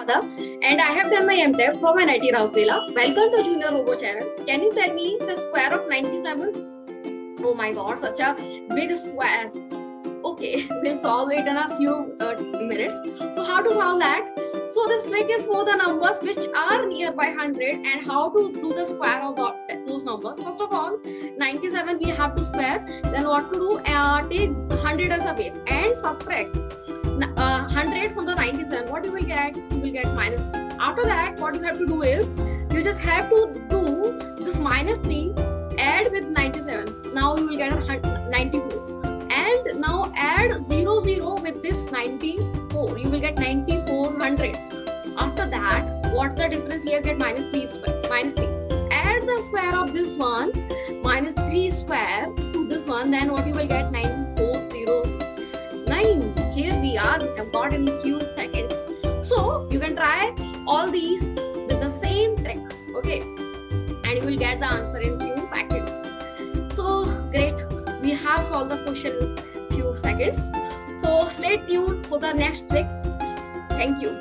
Anuradha, and I have done my MTech from NIT Rourkela. Welcome to Junior Robo channel. Can you tell me the square of 97? Oh my god, such a big square. Okay, we'll solve it in a few minutes. So how to solve that? So this trick is for the numbers which are nearby 100 and how to do the square of those numbers. First of all, 97 we have to square. Then what to do? Take 100 as a base and subtract 100 from the 97. What you will get? You will get minus 3. After that, what you have to do is you just have to do this minus 3 add with 97. Now you will get a 94. And now add 0 0 with this 94. You will get 9400. After that, what's the difference? We will get minus 3 square. Minus 3. Add the square of this one minus 3 square to this one. Then what you will get? 9409. Here we are. We have got in few seconds. So you can try all these with the same trick. Okay, and you will get the answer in few seconds. So great. We have solved the question in few seconds. So stay tuned for the next tricks. Thank you.